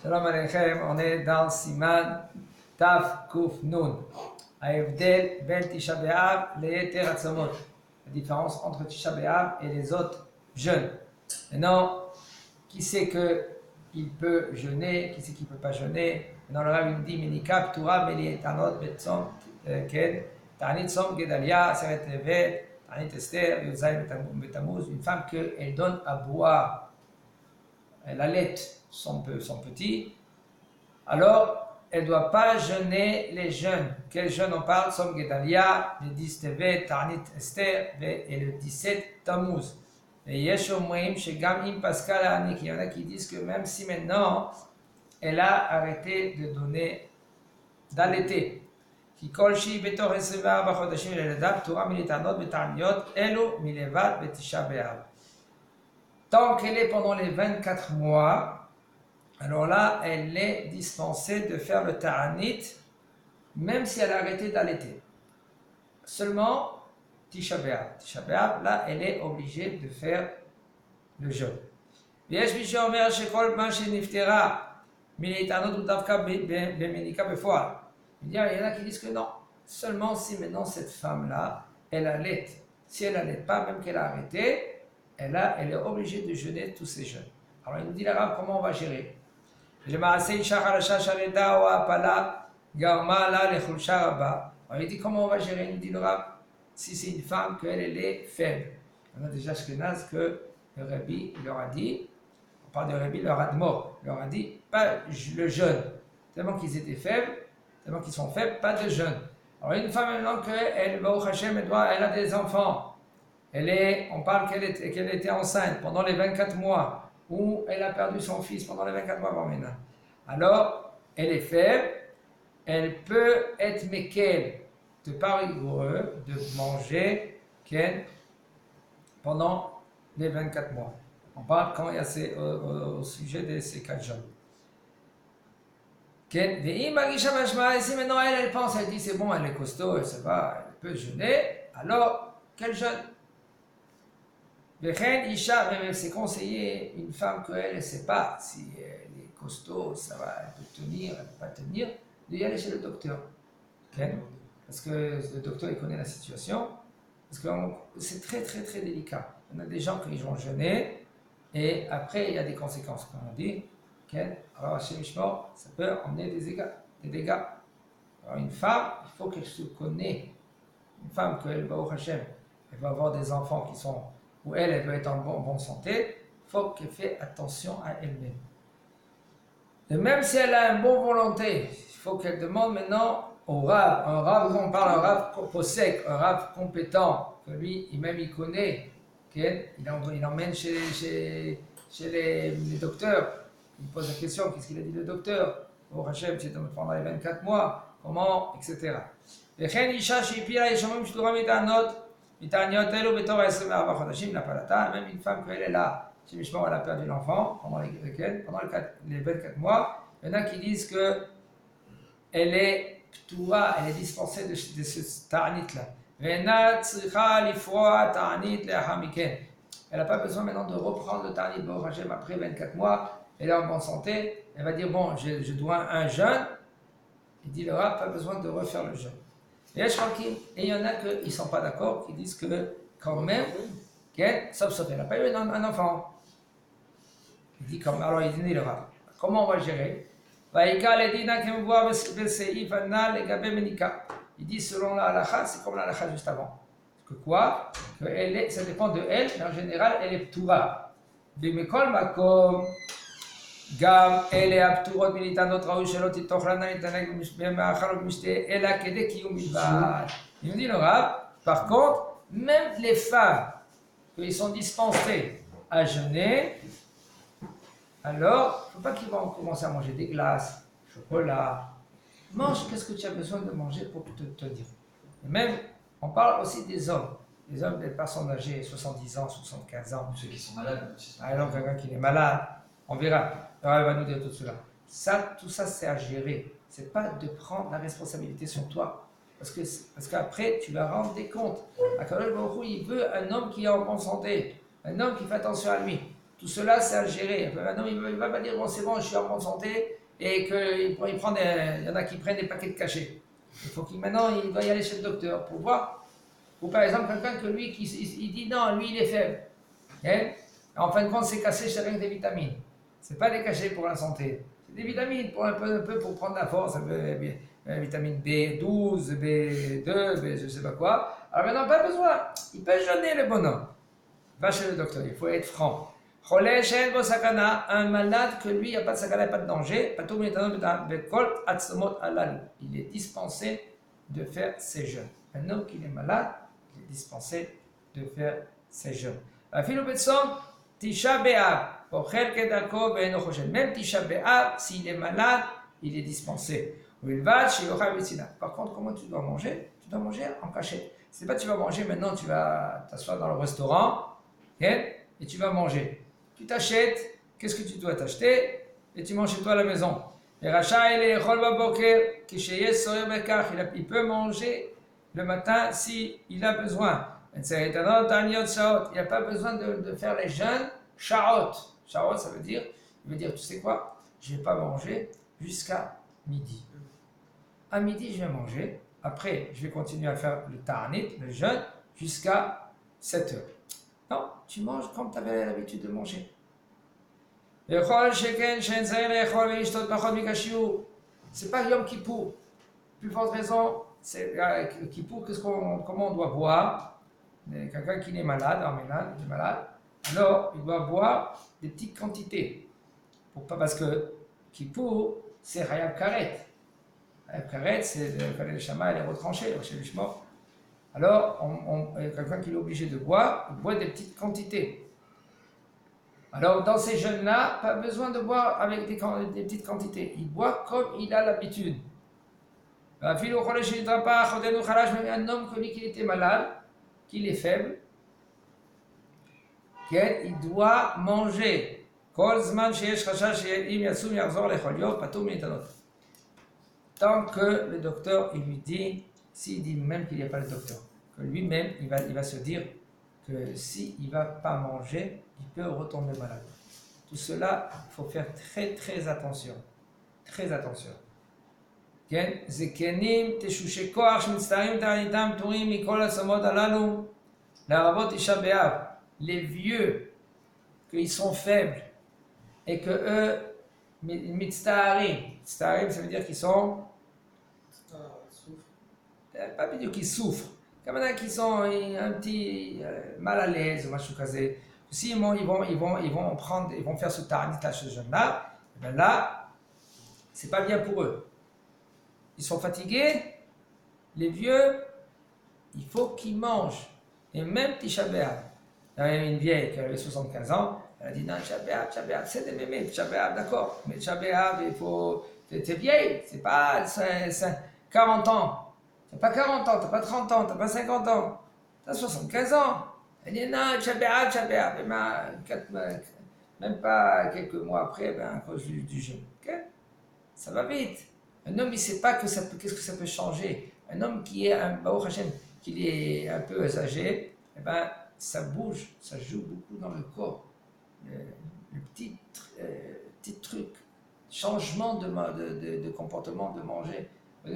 Shalom Aleichem, on est dans Siman Taf Kuf Nun. Haevdel Ben Tisha B'Av Le'eter Atzamot. La différence entre Tisha B'Av et les autres jeûnes. Maintenant, qui sait qu'il peut jeûner, qui sait qu'il ne peut pas jeûner? Maintenant, le Rav dit Menika Ptura Melietanot Betzom Ken Ta'anit Som Gedalia Seret Levet Ta'anit Esther Yozay Betamuz. Une femme qu'elle donne à boire, elle allait son petit, alors elle ne doit pas jeûner les jeûnes. Quel jeûne on parle? Som Gedalia, le 10 Tevet, Ta'anit Esther et le 17 Tammuz. Et Yeshomrim, chez Gamim Pascal Anik, il y en a qui disent que même si maintenant elle a arrêté de donner, d'allaiter, qui kolshi betor eseva bachodashim leledab, Torah militanot betaniot, elo milevat betisha be'av. Tant qu'elle est pendant les 24 mois, alors là, elle est dispensée de faire le ta'anit, même si elle a arrêté d'allaiter. Seulement, Tisha B'Av. Tisha B'Av, là, elle est obligée de faire le jeûne. Il y en a qui disent que non, seulement si maintenant cette femme-là, elle allait. Si elle n'allait pas, même qu'elle a arrêté, elle est obligée de jeûner tous ces jeûnes. Alors il nous dit l'arabe comment on va gérer. Alors il dit comment on va gérer, il nous dit l'arabe, si c'est une femme qu'elle est faible. On a déjà Ashkenaz que le Rabbi leur a dit, on parle de Rabbi, leur Admor, leur a dit pas le jeûne, tellement qu'ils étaient faibles, tellement qu'ils sont faibles, pas de jeûne. Alors une femme maintenant qu'elle va au Hachem, elle a des enfants, on parle qu'elle était enceinte pendant les 24 mois, ou elle a perdu son fils pendant les 24 mois maintenant. Alors, elle est faible, elle peut être méquelle, de pas rigoureux, de manger pendant les 24 mois. On parle quand il y a au sujet de ces 4 jeûnes. Et si maintenant elle pense, elle dit c'est bon, elle est costaud, elle se va, elle peut jeûner, alors quel jeûne? Même c'est conseillé une femme qu'elle ne sait pas si elle est costaud, ça va, elle peut tenir, elle ne peut pas tenir, d'y aller chez le docteur. Parce que le docteur il connaît la situation, parce que c'est très très très délicat. On a des gens qui vont jeûner et après il y a des conséquences, comme on dit. Alors chez Mishmor, ça peut emmener des dégâts. Alors une femme, il faut qu'elle se connaisse. Une femme qu'elle va au Hachem, elle va avoir des enfants qui sont où elle doit être en bonne santé, il faut qu'elle fasse attention à elle-même. Et même si elle a une bonne volonté, il faut qu'elle demande maintenant au Rav, un Rav, on parle d'un Rav possèque, un Rav compétent, que lui, il connaît, il emmène chez les docteurs, il pose la question, qu'est-ce qu'il a dit le docteur? Au Hachem, c'est pendant les 24 mois, comment, etc. Et même une femme qu'elle est là, si elle a perdu l'enfant pendant les 24 mois, il y en a qui disent que elle est ptoura, elle est dispensée de ce ta'anit-là. Elle n'a pas besoin maintenant de reprendre le ta'anit après 24 mois, elle est en bonne santé, elle va dire bon, je dois un jeûne, il dit le Rav, pas besoin de refaire le jeûne. Et il y en a qui ne sont pas d'accord, qui disent que quand même, sauf elle n'a pas eu un enfant. Il dit alors il dit le Rav, comment on va gérer? Il dit selon la halakha, c'est comme la halakha juste avant. Que quoi? Ça dépend de elle, mais en général, elle est ptoura. Bimekol makom. גם אלה הפטורות מניתנות ראוי שלא תתוכלנה להתענג במאכל ובמשתה אלא כדי קיום בלבד. Il nous dit le Rav, par contre, même les femmes qui sont dispensées à jeûner, alors il ne faut pas qu'ils vont commencer à manger des glaces, chocolat. Mange qu'est-ce que tu as besoin de manger pour te tenir. Et même, on parle aussi des hommes, des personnes âgées, 70 ans, 75 ans. Ceux qui sont malades. Alors quelqu'un qui est malade, on verra. Alors elle va nous dire tout cela. Tout ça, c'est à gérer. C'est pas de prendre la responsabilité sur toi. Parce qu'après, tu vas rendre des comptes. Akadosh Baruch Hu, il veut un homme qui est en bonne santé. Un homme qui fait attention à lui. Tout cela, c'est à gérer. Maintenant, il ne va pas dire, bon, c'est bon, je suis en bonne santé, et qu'il prend il y en a qui prennent des paquets de cachets. Il faut qu'il, maintenant, il doit y aller chez le docteur pour voir. Ou par exemple, quelqu'un que lui, il dit non, lui, il est faible. Hein? En fin de compte, c'est caché, c'est rien que des vitamines. Ce n'est pas des cachets pour la santé. C'est des vitamines pour un peu pour prendre la force, vitamine B12, B2, je ne sais pas quoi. Alors maintenant, pas besoin. Il peut jeûner le bonhomme. Va chez le docteur, il faut être franc. Un malade que lui, il n'y a pas de sakana, pas de danger. Il est dispensé de faire ses jeûnes. Un homme qui est malade, il est dispensé de faire ses jeûnes. Tisha B'Av, même Tisha B'Av, s'il est malade, il est dispensé. Par contre, comment tu dois manger? Tu dois manger en cachette. C'est pas tu vas manger maintenant, tu vas t'asseoir dans le restaurant, okay, et tu vas manger. Tu t'achètes, qu'est-ce que tu dois t'acheter? Et tu manges chez toi à la maison. Il peut manger le matin s'il a besoin. Il n'a pas besoin de faire les jeûnes sha'ot. Sha'ot, ça veut dire, tu sais quoi? Je ne vais pas manger jusqu'à midi. À midi, je vais manger. Après, je vais continuer à faire le ta'anit, le jeûne, jusqu'à 7 heures. Non, tu manges comme tu avais l'habitude de manger. C'est pas Yom Kippour. Plus forte raison, c'est Kippour, comment on doit boire. Quelqu'un qui est malade, il est malade, alors il doit boire des petites quantités. Parce que Kippour, c'est Hayab Karet. Hayab Karet, c'est quand le Shama est retranché chez les Shema. Alors, quelqu'un qui est obligé de boire, il boit des petites quantités. Alors, dans ces jeûnes-là, pas besoin de boire avec des petites quantités. Il boit comme il a l'habitude. Un homme que lui qui était malade, qu'il est faible, il doit manger. Tant que le docteur il lui dit, s'il dit même qu'il n'y a pas le docteur, que lui-même il va se dire que s'il ne va pas manger, il peut retomber malade. Tout cela, il faut faire très très attention. Très attention. Les vieux, qu'ils sont faibles, et que eux, mitztaharim, ça veut dire qu'ils sont, pas dire qu'ils souffrent, comme il y en a qui sont un petit mal à l'aise ou machin casé. Si ils vont faire ce ta'anit à ce jeune-là, ben là, c'est pas bien pour eux. Ils sont fatigués, les vieux, il faut qu'ils mangent. Et même Tisha B'Av. Il y avait une vieille qui avait 75 ans, elle a dit non, Tisha B'Av, c'est des mémés, Tisha B'Av, d'accord, mais Tisha B'Av, il faut. T'es vieille, c'est pas 40 ans. T'as pas 40 ans, t'as pas 30 ans, t'as pas 50 ans, t'as 75 ans. Elle dit non, Tisha B'Av, même pas quelques mois après, à cause du jeûne. Okay? Ça va vite. Un homme, il ne sait pas qu'est-ce que ça peut changer. Un homme qui est Baruch Hashem, qui est un peu âgé, eh ben, ça bouge, ça joue beaucoup dans le corps. Le petit truc, changement de comportement, de manger.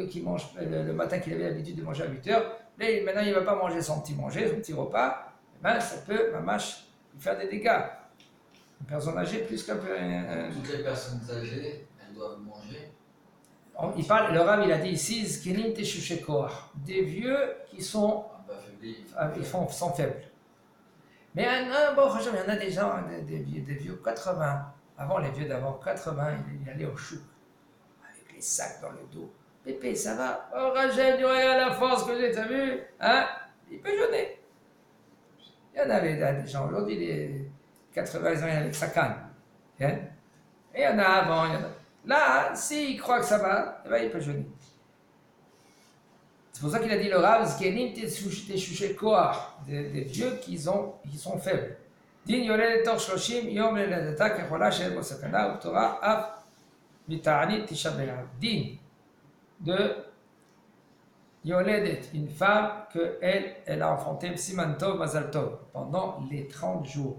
Qui mange le matin qu'il avait l'habitude de manger à 8 heures, là, maintenant il ne va pas manger son petit repas, eh ben, ça peut, mamache, lui faire des dégâts. Une personne âgée, plus qu'un peu. Toutes les personnes âgées, elles doivent manger. Le Rav, il a dit ici, Zkenim Teshushekor, des vieux qui sont, sont faibles. Mais bon, il y en a des gens, des vieux 80. Avant, les vieux d'avant 80, ils allaient au chouk, avec les sacs dans le dos. Pépé, ça va? Oh, Rachel, tu regardes la force que j'ai, t'as vu? Hein? Il peut jeûner. Il y en avait des gens, aujourd'hui, les 80 ans, avec sa canne. Hein? Et il y en a avant, il y en a. Là, s'il croit que ça va, eh ben, il peut jeûner. C'est pour ça qu'il a dit le Rav, Zkenim Teshushé Koach, des vieux qui sont faibles. Din Yolet Tor Shloshim, Yom Leledata, Kechola Shel Bosakana, Uptora, Af, Mita'anit Tisha B'Av. Din de Yoledet, une femme qu'elle a enfanté Siman Tov Mazal Tov pendant les 30 jours.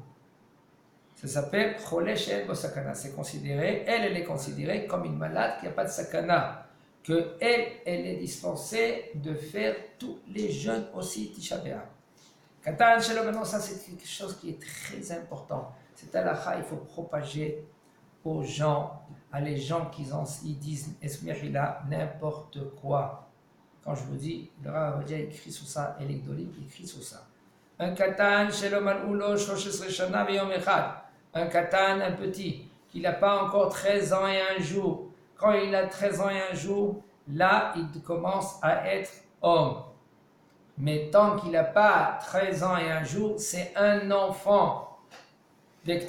Ça s'appelle Choleh she'en bo sakana. C'est considéré, elle est considérée comme une malade qui n'a pas de sakana. Que elle est dispensée de faire tous les jeûnes aussi Tisha B'Av. Katan shelo, maintenant ça c'est quelque chose qui est très important. C'est halakha, il faut propager aux gens, à les gens ils disent Esmehila, n'importe quoi. Quand je vous dis, le Rav Avadia écrit sur ça, et les Gdolim écrit sur ça. Un katan shelo mal'ulo 13 shana v'yom echad. Un katan, un petit, qui n'a pas encore 13 ans et un jour. Quand il a 13 ans et un jour, là, il commence à être homme. Mais tant qu'il n'a pas 13 ans et un jour, c'est un enfant. Et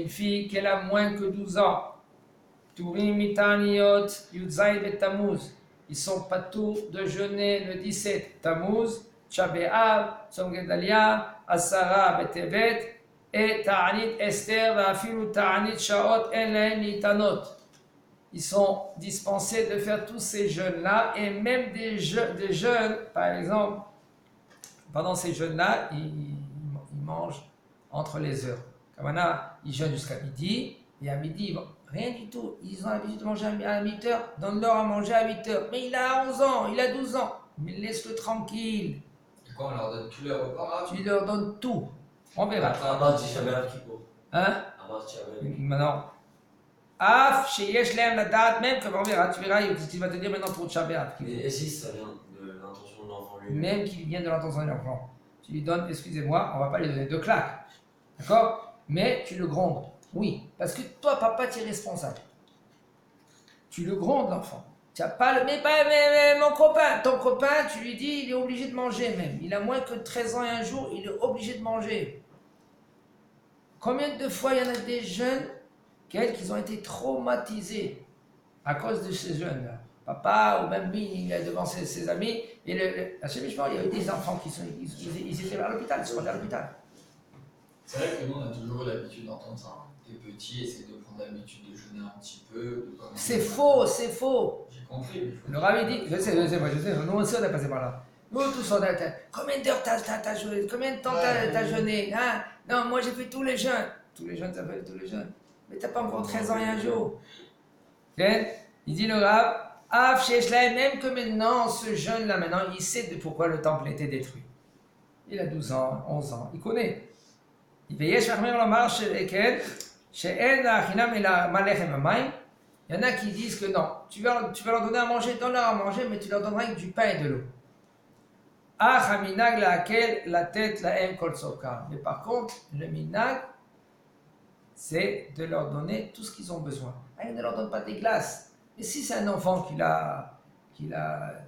une fille qui a moins que 12 ans. Ils sont pas tous de jeûner le 17 Tammuz, Tisha B'Av, Tzom Gedalia, Asara B'Tevet, et Ta'anit Esther, Va'afilu Ta'anit Shaot En Lahem Nitanot. Ils sont dispensés de faire tous ces jeûnes-là, et même des jeûnes, par exemple, pendant ces jeûnes-là, ils mangent entre les heures. Kamana, ils jeûnent jusqu'à midi, et à midi, rien du tout. Ils ont l'habitude de manger à 8 heures, donne-leur à manger à 8 heures. Mais il a 11 ans, il a 12 ans, mais laisse-le tranquille. Et quoi, on leur donne tous les repas? Tu leur donnes tout. On verra. Abba Tisha B'Av Kippour. Hein? Abba Tisha B'Av. Maintenant, Af, Sheyesh Lehem la date, même comme on verra, tu verras, il va te dire maintenant pour Tisha B'Av. Et si ça vient de l'intention de l'enfant lui-même? Même qu'il vient de l'intention de l'enfant. Tu lui donnes, excusez-moi, on va pas lui donner 2 claques. D'accord? Mais tu le grondes. Oui, parce que toi, papa, tu es responsable. Tu le grondes, l'enfant. Tu n'as pas le. Mais mon copain, ton copain, tu lui dis, il est obligé de manger même. Il a moins que 13 ans et un jour, il est obligé de manger. Combien de fois il y en a des jeunes qui ont été traumatisés à cause de ces jeunes-là? Papa, ou même lui, devant ses amis. Et à ce moment, il y avait des enfants ils étaient à l'hôpital, ils se rendaient à l'hôpital. C'est vrai que nous, on a toujours eu l'habitude d'entendre ça. T'es petit, essaie de prendre l'habitude de jeûner un petit peu. C'est faux, c'est faux. J'ai compris. Le Rav dit, je sais, nous aussi on est passé par là. Nous tous on a, combien d'heures t'as jeûné, combien de temps t'as jeûné, hein? Non, moi j'ai fait tous les jeûnes. Tous les jeûnes, t'as fait tous les jeûnes. Mais t'as pas encore 13 ans et un jour. Okay? Il dit le Rav, même que maintenant, ce jeune-là, maintenant, il sait de pourquoi le temple était détruit. Il a 12 ans, 11 ans, il connaît. Il y en a qui disent que non, tu vas leur donner à manger, donne-leur à manger, mais tu leur donneras avec du pain et de l'eau. La tête, la haine, mais par contre, le minag, c'est de leur donner tout ce qu'ils ont besoin. Il ne leur donne pas des glaces. Mais si c'est un enfant qui a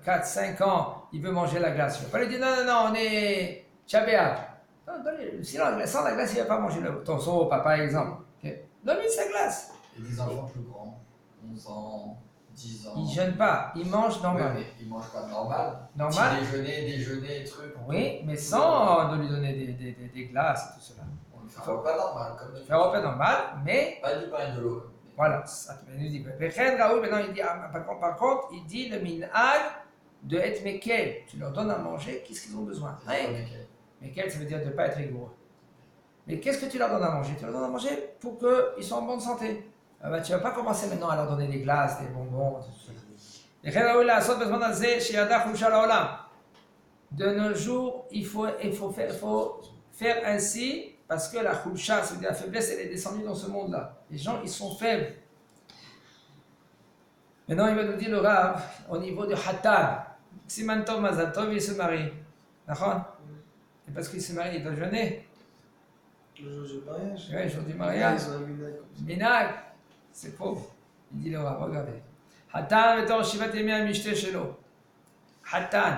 4-5 ans, il veut manger la glace, il ne va pas lui dire non, on est Tisha. Sinon, sans la glace, il ne va pas manger ton sopa, par exemple. Okay. Donne-lui sa glace. Et des enfants plus grands, 11 ans, 10 ans. Ils ne jeûnent pas, ils mangent normal. Ouais, mais ils ne mangent pas normal. Normal. Déjeuner, trucs. Oui, mais sans de lui donner des glaces et tout cela. On fait un repas normal. Faire un repas normal, mais. Pas du pain et de l'eau. Voilà. Il dit, maintenant, il dit, par contre, il dit le minhag de être mekel. Tu leur donnes à manger, qu'est-ce qu'ils ont besoin? Mekel, ça veut dire de ne pas être rigoureux. Mais qu'est-ce que tu leur donnes à manger? Tu leur donnes à manger pour qu'ils soient en bonne santé. Tu ne vas pas commencer maintenant à leur donner des glaces, des bonbons, tout ça. De nos jours, il faut faire ainsi, parce que la khulsha, c'est-à-dire la faiblesse, elle est descendue dans ce monde-là. Les gens, ils sont faibles. Maintenant, il va nous dire le Rav, au niveau de Hatan, Siman Tov Mazal Tov, il se marie. D'accord? Et parce qu'il se marie, il doit jeûner. Le jour du mariage. Oui, le jour du mariage. Ils ont un minag comme ça. Minag, c'est pauvre. Il dit le Rav, regardez. Hatan, mettons, Shivat Yemia Mishte Shelo. Hatan,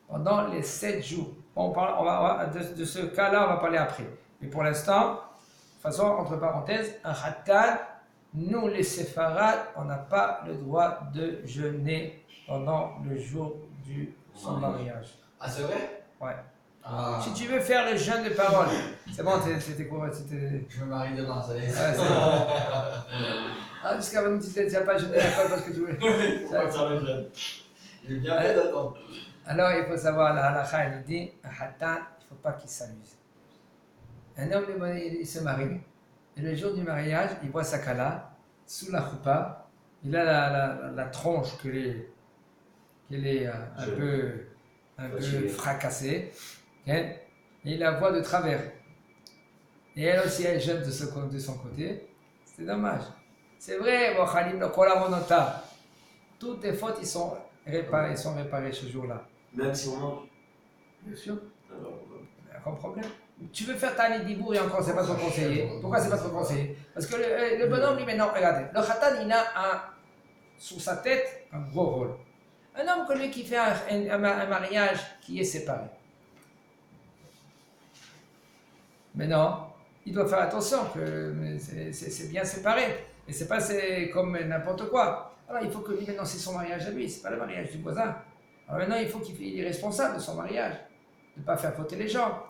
pendant les 7 jours. On va, de ce cas-là, on va parler après. Mais pour l'instant, de façon, entre parenthèses, un Hatan, nous les séfarades, on n'a pas le droit de jeûner pendant le jour de son mariage. Ah, c'est vrai? Ouais. Ah. Si tu veux faire le jeûne de parole, c'est bon, c'était quoi? Je me marie demain, ça y est. Ouais, c'est bon. Ah, jusqu'à maintenant, tu n'as pas jeûné à l'école parce que tu voulais. J'ai bien fait d'attendre. Alors, il faut savoir, la halakha, elle dit, un hatan, il ne faut pas qu'il s'amuse. Un homme, il se marie, et le jour du mariage, il boit sa kala, sous la choupa, il a la tronche qu'elle est un peu fracassée, hein, et il la voit de travers. Et elle aussi, elle est jeune de son côté. C'est dommage. C'est vrai, toutes les fautes, ils sont réparées ce jour-là. Même si on mange. Bien sûr. Alors, Aucun problème. Tu veux faire ta Nidibour et encore, c'est pas trop conseillé. Pourquoi c'est pas trop conseillé? Parce que le bonhomme, lui, maintenant, regardez, le khatan, il a sous sa tête un gros rôle. Un homme comme lui qui fait un mariage qui est séparé. Mais non, il doit faire attention que c'est bien séparé. Et c'est pas comme n'importe quoi. Alors il faut que lui, maintenant, c'est son mariage à lui, c'est pas le mariage du voisin. Alors maintenant, il faut qu'il est responsable de son mariage, de ne pas faire fauter les gens.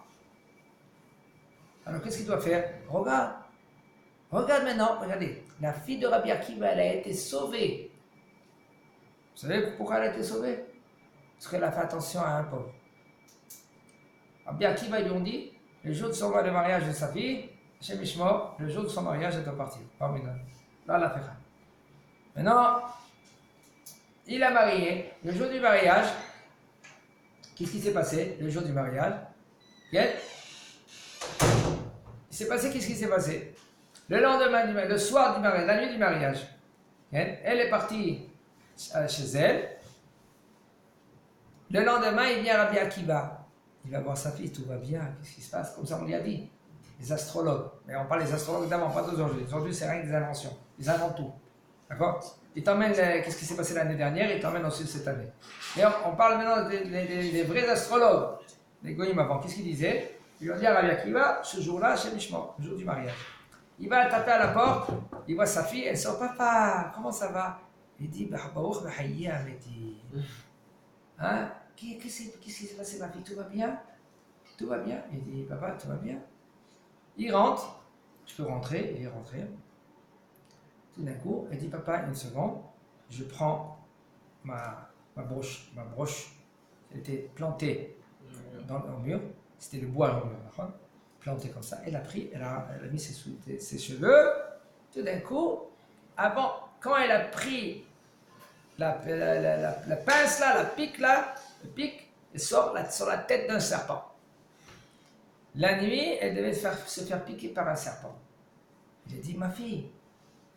Alors qu'est-ce qu'il doit faire? Regarde maintenant, regardez. La fille de Rabbi Akiva, elle a été sauvée. Vous savez pourquoi elle a été sauvée? Parce qu'elle a fait attention à un pauvre. Rabbi Akiva, ils lui ont dit, le jour de son mariage de sa fille, chez Mishmor, le jour de son mariage, elle doit partir. Là, elle a fait ça. Maintenant, il a marié. Le jour du mariage, qu'est-ce qui s'est passé? Le jour du mariage, il s'est passé, qu'est-ce qui s'est passé? Le lendemain, le soir du mariage, la nuit du mariage, elle est partie chez elle. Le lendemain, il vient Rabbi Akiva. Il va voir sa fille, tout va bien, qu'est-ce qui se passe? Comme ça, on lui a dit. Les astrologues, mais on parle des astrologues d'avant, pas d'aujourd'hui. Aujourd'hui, c'est rien que des inventions. Ils inventent tout. D'accord? Ils t'emmènent, qu'est-ce qui s'est passé l'année dernière, ils t'emmènent aussi cette année. Et on parle maintenant des vrais astrologues. Les goïms avant, qu'est-ce qu'ils disaient? Ils lui ont dit à Rabbi Akiva, ce jour-là, chez Mishmor, le jour du mariage. Il va taper à la porte, il voit sa fille, elle sort, papa, comment ça va? Il dit, hein? Qu'est-ce qui s'est passé, ma fille? Tout va bien? Tout va bien? Il dit, papa, tout va bien? Il rentre, je peux rentrer, il est rentré. Tout d'un coup, il dit, papa, une seconde, je prends ma broche, elle était plantée dans le mur, c'était le bois dans le mur, planté comme ça, elle a pris, elle a mis ses cheveux, tout d'un coup, quand elle a pris la pince là, la pique là, le pic, elle sort sur la tête d'un serpent. La nuit, elle devait se faire piquer par un serpent. Il a dit, ma fille,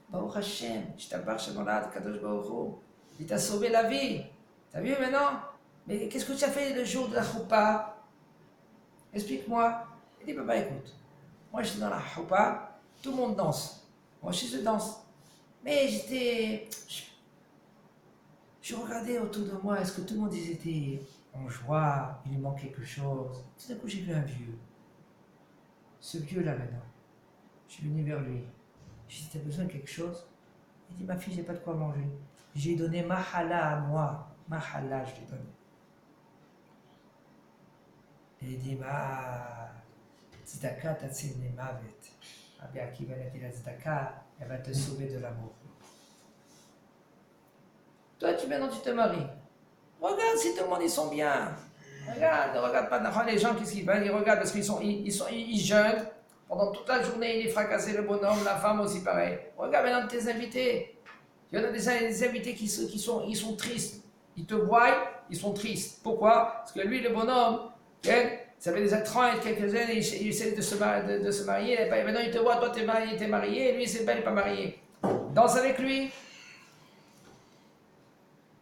Baruch Hashem, je t'abarche dans l'âme, Kadosh Baruch Hu, il t'a sauvé la vie. T'as vu maintenant? Mais qu'est-ce que tu as fait le jour de la choupa? Explique-moi. Il dit, papa, écoute, moi j'étais dans la choupa, tout le monde danse. Moi aussi je danse. Mais je regardais autour de moi, est-ce que tout le monde était en joie, il lui manque quelque chose. Tout d'un coup, j'ai vu un vieux. Ce vieux-là maintenant, je suis venu vers lui. J'ai dit, t'as besoin de quelque chose? Il dit, ma fille, j'ai pas de quoi manger. J'ai donné mahala à moi. Mahala, je lui ai donné. Et il dit, tzedaka tatzilni mavet. Rabbi Akiva a dit, la tzedaka, elle va te sauver de l'amour. Toi, maintenant, tu te maries. Regarde si tout le monde, ils sont bien. Regarde pas les gens, qu'est-ce qu'ils veulent? Ils regardent parce qu'ils jeûnent. Pendant toute la journée, il est fracassé, le bonhomme, la femme aussi pareil. Regarde maintenant tes invités. Il y en a des invités qui sont tristes. Ils te voient, ils sont tristes. Pourquoi? Parce que lui, le bonhomme, ça fait déjà 30 et quelques années, il essaie de se marier. Et maintenant, il te voit, toi, t'es marié, et lui, c'est pas, il n'est pas marié. Danse avec lui.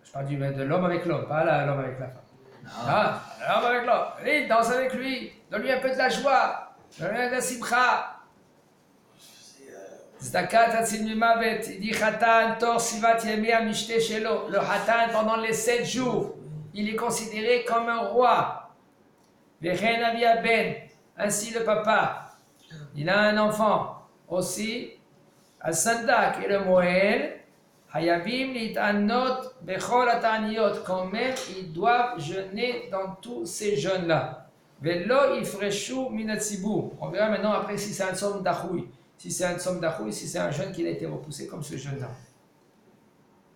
Je parle de l'homme avec l'homme, pas l'homme avec la femme. L'homme avec l'homme. Oui, danse avec lui. Donne-lui un peu de la joie. Donne-lui de la simcha. Zdakat Hatzil Mimavet. Il dit Khatan Tor Sivat Yemi Amishte Shelo. Le Khatan, pendant les 7 jours, il est considéré comme un roi. Vechen Avia Ben. Ainsi le papa. Il a un enfant. Aussi, Al-Sandak et le Moël. Hayabim Litanot Bechol Ataniyot. Quand même, ils doivent jeûner dans tous ces jeûnes-là. Velo Ifreshu Minatzibur. On verra maintenant après si c'est un somme d'Achoui. Si c'est un somme d'Achoui, si c'est un jeûne qui a été repoussé comme ce jeûne-là.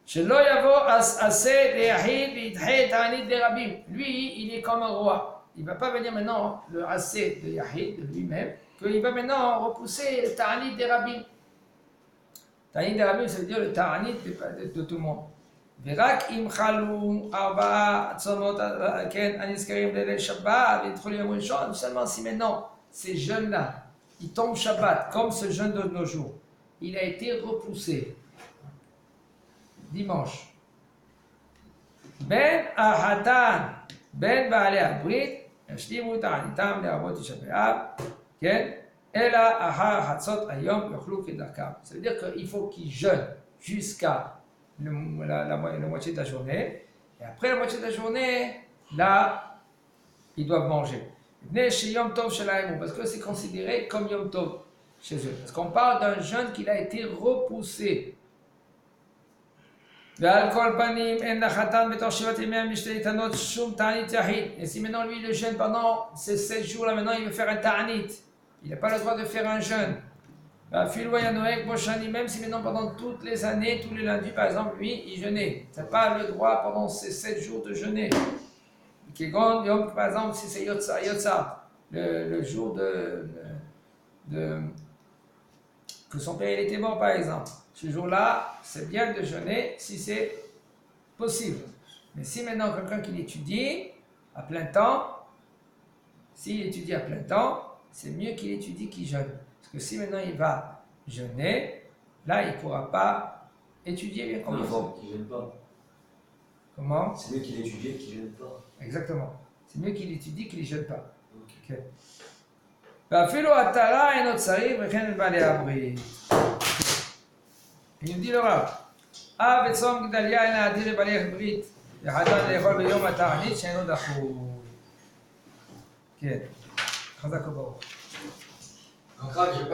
Shelo Yavo Aseh Le'ahid L'Idhe Ta'anid de Rabim. Lui, il est comme un roi. Il ne va pas venir maintenant le Aseh de Yahid, de lui-même. qu'il va maintenant repousser le ta'anit des rabbins. Ta'anit des rabbins, ça veut dire le ta'anit de tout le monde. ורק אם חלו 4 צומות, כן, הנזכרים בליל שבת, וידחו ליום ראשון, seulement si maintenant, ces jeûnes-là, ils tombent Shabbat, comme ce jeûne de nos jours, il a été repoussé dimanche. Ben ahatan, ben ba'alei habrit, yashlimu ta'anitam le'avot tisha b'av, כן, אלא אחר חצות היום יאכלו כדרכם. Ça veut dire qu'il faut qu'ils jeûnent jusqu'à la moitié de la journée, et après la moitié de la journée, là, ils doivent manger. Parce que c'est considéré comme Yom Tov chez eux. Parce qu'on parle d'un jeûne qui a été repoussé. Et si maintenant lui le jeûne pendant ces 7 jours-là, maintenant il veut faire un ta'anit, il n'a pas le droit de faire un jeûne. Même si maintenant pendant toutes les années, tous les lundis par exemple, lui il jeûnait. Il n'a pas le droit pendant ces 7 jours de jeûner. Par exemple, si c'est Yotza, le jour que son père il était mort par exemple. Ce jour-là, c'est bien de jeûner si c'est possible. Mais si maintenant quelqu'un qui étudie à plein temps, s'il étudie à plein temps, c'est mieux qu'il étudie qu'il jeûne. Parce que si maintenant il va jeûner, là il ne pourra pas étudier bien comme il faut. Qu'il ne gêne pas. Comment? C'est mieux qu'il étudie qu'il ne gêne pas. Exactement. C'est mieux qu'il étudie qu'il ne jeûne pas. Ok. ואפילו התרה אינו צריך וכן בעלי הברית. il nous dit le Rav, וצום גדליה אינה הדיר לבעלי הברית, וחתן לאכול ביום התענית שאינו דחוי. כן, חזק וברוך. Donc, Rav, j'ai pas